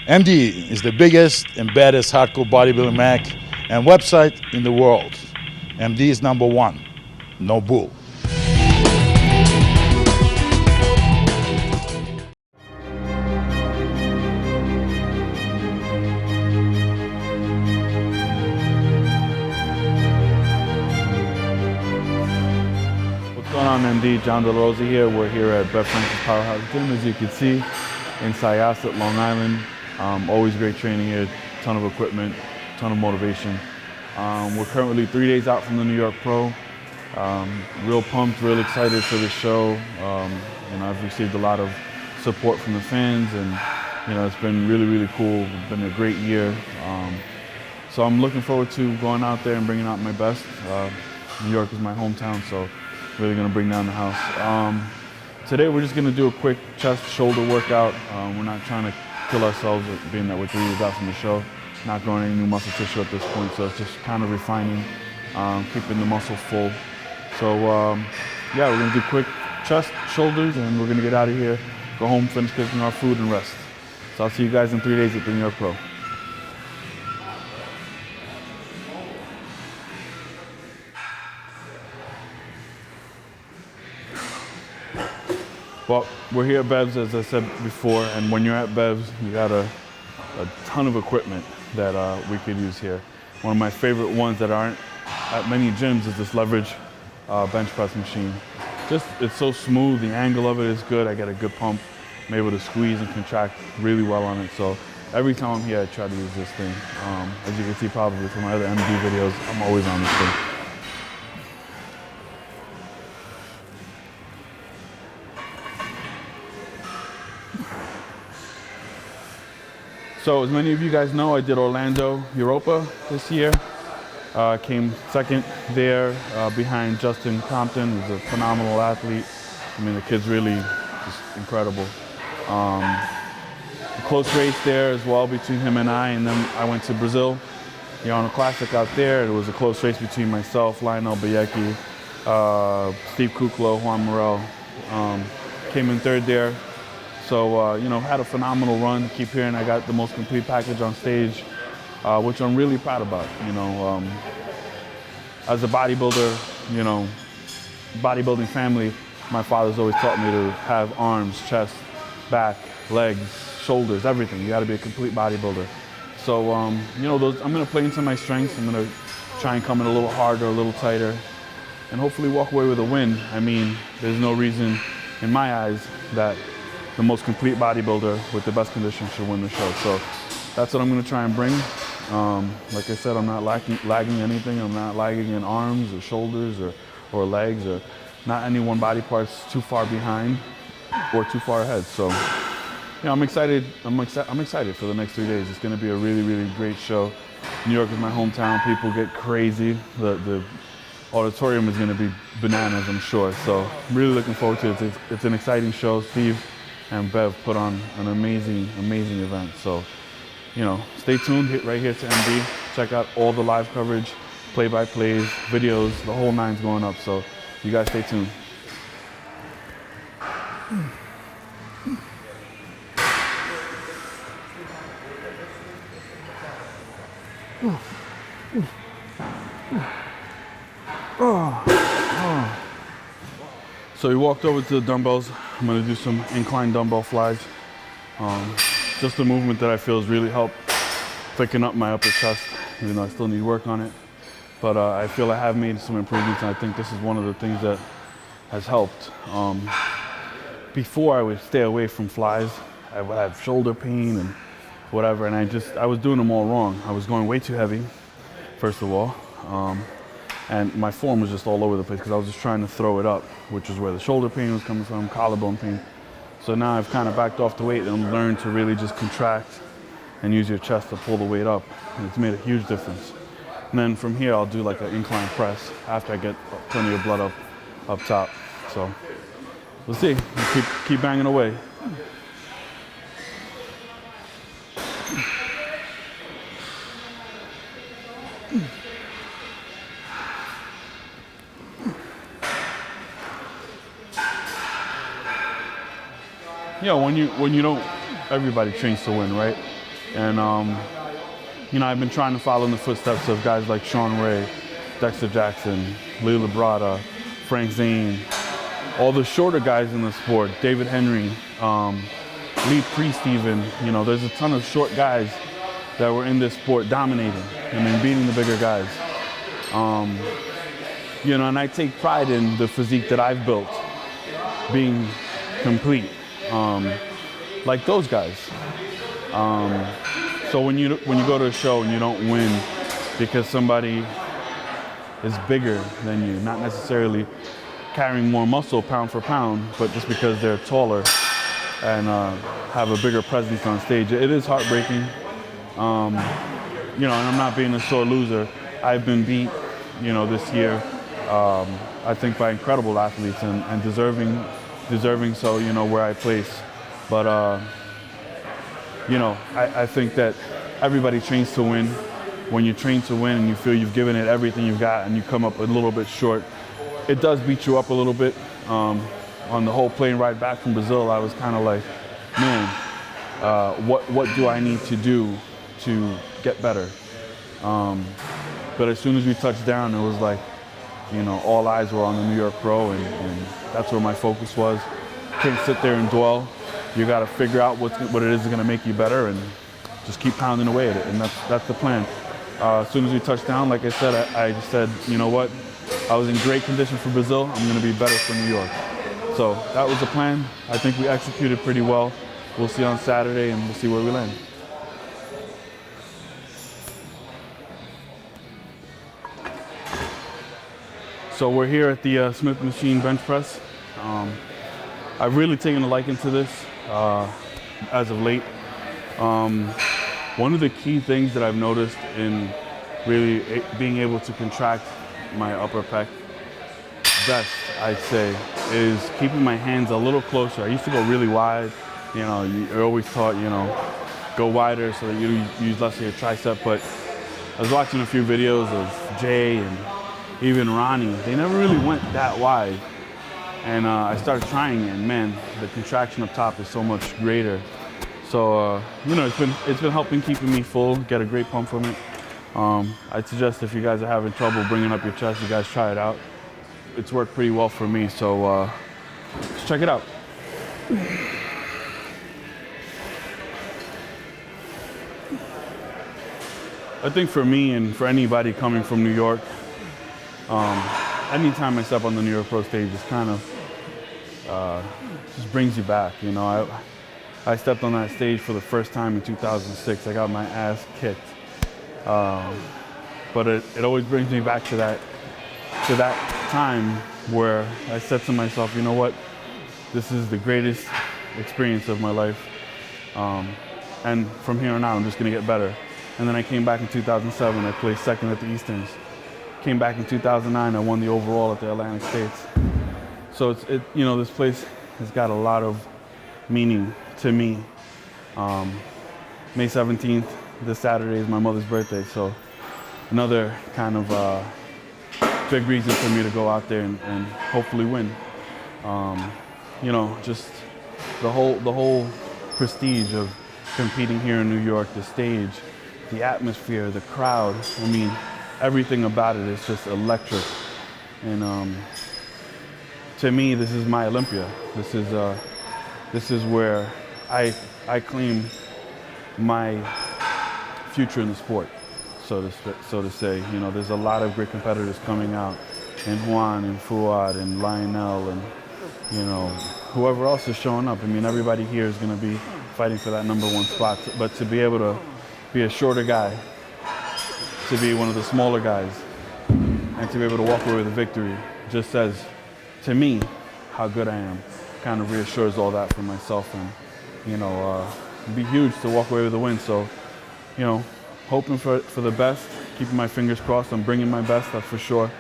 MD is the biggest and baddest hardcore bodybuilding mag and website in the world. MD is number one, no bull. What's going on, MD? Jon Delarosa here. We're here at Bev Francis Powerhouse Gym, as you can see, in Syossett, Long Island. Always great training here, ton of equipment, ton of motivation. We're currently 3 days out from the New York Pro. Real pumped, real excited for this show. I've received a lot of support from the fans, and it's been really, really cool. It's been a great year. So I'm looking forward to going out there and bringing out my best. New York is my hometown, so really gonna bring down the house. Today we're just gonna do a quick chest, shoulder workout. We're not trying to kill ourselves, being that we're 3 days out from the show. Not growing any new muscle tissue at this point, so it's just kind of refining, keeping the muscle full. So yeah, we're gonna do quick chest, shoulders, and we're gonna get out of here, go home, finish cooking our food, and rest. So I'll see you guys in 3 days at the New York Pro. Well, we're here at Bev's, as I said before, and when you're at Bev's, you got a ton of equipment that we could use here. One of my favorite ones that aren't at many gyms is this leverage bench press machine. It's so smooth, the angle of it is good, I get a good pump. I'm able to squeeze and contract really well on it, so every time I'm here I try to use this thing. As you can see probably from my other MD videos, I'm always on this thing. So as many of you guys know, I did Orlando, Europa this year. Came second there behind Justin Compton, who's a phenomenal athlete. I mean, the kid's really just incredible. A close race there as well between him and then I went to Brazil, the Arnold Classic out there. It was a close race between myself, Lionel Bayecki, Steve Kuklo, Juan Morel. Came in third there. So, had a phenomenal run. Keep hearing I got the most complete package on stage, which I'm really proud about. As a bodybuilder, bodybuilding family, my father's always taught me to have arms, chest, back, legs, shoulders, everything. You gotta be a complete bodybuilder. So, I'm gonna play into my strengths. I'm gonna try and come in a little harder, a little tighter, and hopefully walk away with a win. I mean, there's no reason in my eyes that the most complete bodybuilder with the best conditions should win the show. So that's what I'm gonna try and bring. Like I said, I'm not lagging anything. I'm not lagging in arms or shoulders or legs, or not any one body part's too far behind or too far ahead. So I'm excited. I'm excited for the next 3 days. It's gonna be a really, really great show. New York is my hometown. People get crazy. The auditorium is gonna be bananas, I'm sure. So really looking forward to it. It's an exciting show. Steve and Bev put on an amazing, amazing event. So, stay tuned right here to MD. Check out all the live coverage, play-by-plays, videos, the whole nine's going up. So you guys stay tuned. So we walked over to the dumbbells. I'm gonna do some incline dumbbell flies. Just a movement that I feel has really helped thicken up my upper chest, even though I still need work on it. But I feel I have made some improvements, and I think this is one of the things that has helped. Before I would stay away from flies, I would have shoulder pain and whatever, and I was doing them all wrong. I was going way too heavy, first of all. And my form was just all over the place because I was just trying to throw it up, which is where the shoulder pain was coming from, collarbone pain. So now I've kind of backed off the weight and learned to really just contract and use your chest to pull the weight up. And it's made a huge difference. And then from here, I'll do like an incline press after I get plenty of blood up top. So we'll see. We'll keep banging away. When you don't, everybody trains to win, right? And you know, I've been trying to follow in the footsteps of guys like Sean Ray, Dexter Jackson, Lee Labrada, Frank Zane, all the shorter guys in the sport, David Henry, Lee Priest even. You know, there's a ton of short guys that were in this sport dominating, I mean, beating the bigger guys. You know, and I take pride in the physique that I've built, being complete, like those guys. So when you go to a show and you don't win because somebody is bigger than you, not necessarily carrying more muscle pound for pound, but just because they're taller and have a bigger presence on stage, it is heartbreaking. You know, and I'm not being a sore loser. I've been beat, you know, this year, I think by incredible athletes and deserving so, you know, where I place. But, you know, I think that everybody trains to win. When you train to win and you feel you've given it everything you've got and you come up a little bit short, it does beat you up a little bit. On the whole plane ride back from Brazil, I was kind of like, man, what do I need to do to get better? But as soon as we touched down, it was like, you know, all eyes were on the New York Pro, and that's where my focus was. Can't sit there and dwell. You got to figure out what it is going to make you better, and just keep pounding away at it. And that's the plan. As soon as we touched down, like I said, I just said, you know what? I was in great condition for Brazil. I'm going to be better for New York. So that was the plan. I think we executed pretty well. We'll see on Saturday, and we'll see where we land. So we're here at the Smith Machine bench press. I've really taken a liking to this as of late. One of the key things that I've noticed in really being able to contract my upper pec best, I'd say, is keeping my hands a little closer. I used to go really wide. You know, you're always taught, you know, go wider so that you use less of your tricep. But I was watching a few videos of Jay and even Ronnie. They never really went that wide. And I started trying it, and man, the contraction up top is so much greater. So, you know, it's been helping keeping me full, get a great pump from it. I'd suggest if you guys are having trouble bringing up your chest, you guys try it out. It's worked pretty well for me, so let's check it out. I think for me and for anybody coming from New York, anytime I step on the New York Pro stage, it's kind of just brings you back. You know, I stepped on that stage for the first time in 2006. I got my ass kicked, but it always brings me back to that time where I said to myself, you know what, this is the greatest experience of my life, and from here on out, I'm just gonna get better. And then I came back in 2007. I placed second at the Easterns. Came back in 2009. I won the overall at the Atlantic States. So you know, this place has got a lot of meaning to me. May 17th, this Saturday, is my mother's birthday. So another kind of big reason for me to go out there and hopefully win. You know, just the whole prestige of competing here in New York, the stage, the atmosphere, the crowd. I mean, everything about it is just electric. And to me, this is my Olympia. This is where I claim my future in the sport, so to say. You know, there's a lot of great competitors coming out, and Juan and Fuad and Lionel and, you know, whoever else is showing up. I mean, everybody here is going to be fighting for that #1 spot. But to be able to be a shorter guy, to be one of the smaller guys, and to be able to walk away with a victory just says, to me, how good I am. Kind of reassures all that for myself, and, you know, it'd be huge to walk away with a win. So, you know, hoping for the best, keeping my fingers crossed. I'm bringing my best, that's for sure.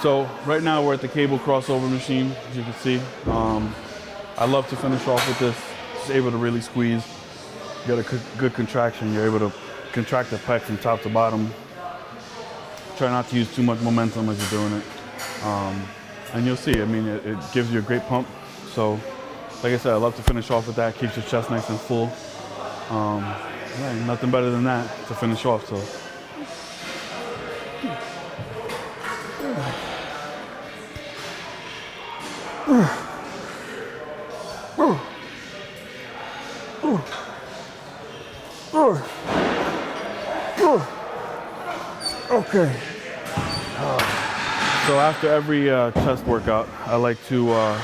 So right now we're at the cable crossover machine, as you can see. I love to finish off with this. It's able to really squeeze. You get a good contraction. You're able to contract the pec from top to bottom. Try not to use too much momentum as you're doing it. And you'll see, I mean, it gives you a great pump. So, like I said, I love to finish off with that. Keeps your chest nice and full. Yeah, nothing better than that to finish off. So. Okay. So after every chest workout, I like to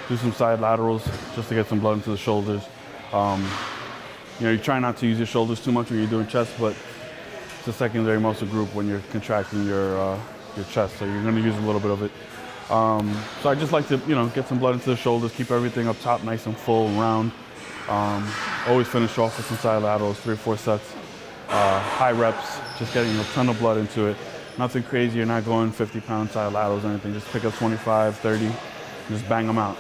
do some side laterals just to get some blood into the shoulders. You know, you try not to use your shoulders too much when you're doing chest, but it's a secondary muscle group when you're contracting your chest, so you're going to use a little bit of it. So I just like to, you know, get some blood into the shoulders, keep everything up top nice and full and round. Always finish off with some side laterals, 3 or 4 sets. High reps, just getting a ton of blood into it. Nothing crazy, you're not going 50-pound side laterals or anything. Just pick up 25, 30, and just bang them out.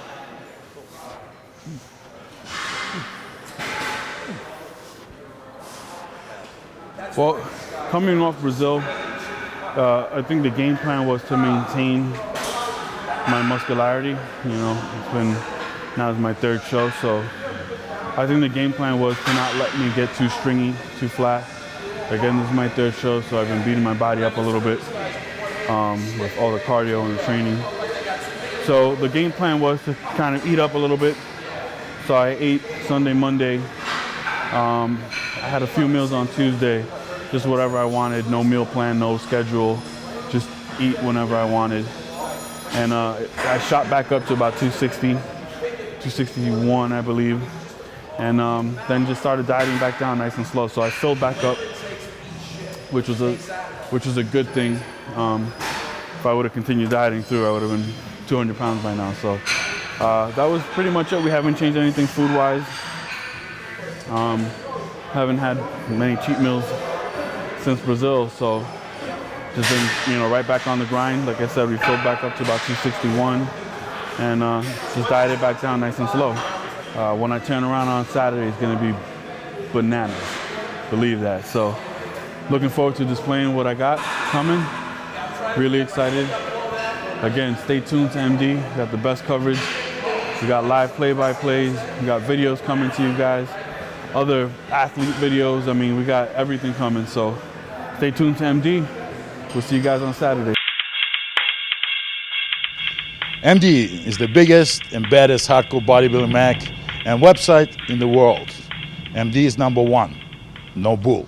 Well, coming off Brazil, I think the game plan was to maintain my muscularity. You know, it's been, now it's my 3rd show, so I think the game plan was to not let me get too stringy, too flat. Again, this is my 3rd show, so I've been beating my body up a little bit with all the cardio and the training. So the game plan was to kind of eat up a little bit. So I ate Sunday, Monday. I had a few meals on Tuesday, just whatever I wanted, no meal plan, no schedule, just eat whenever I wanted. And I shot back up to about 260, 261, I believe. And then just started dieting back down nice and slow. So I filled back up, which was a good thing. If I would have continued dieting through, I would have been 200 pounds by now. So that was pretty much it. We haven't changed anything food-wise. Haven't had many cheat meals since Brazil, so just been, you know, right back on the grind. Like I said, we filled back up to about 261, and just dieted back down nice and slow. When I turn around on Saturday, it's going to be bananas. Believe that. So looking forward to displaying what I got coming. Really excited. Again, stay tuned to MD. We got the best coverage. We got live play-by-plays. We got videos coming to you guys. Other athlete videos. I mean, we got everything coming. So stay tuned to MD. We'll see you guys on Saturday. MD is the biggest and baddest hardcore bodybuilding mag and website in the world. MD is #1. No bull.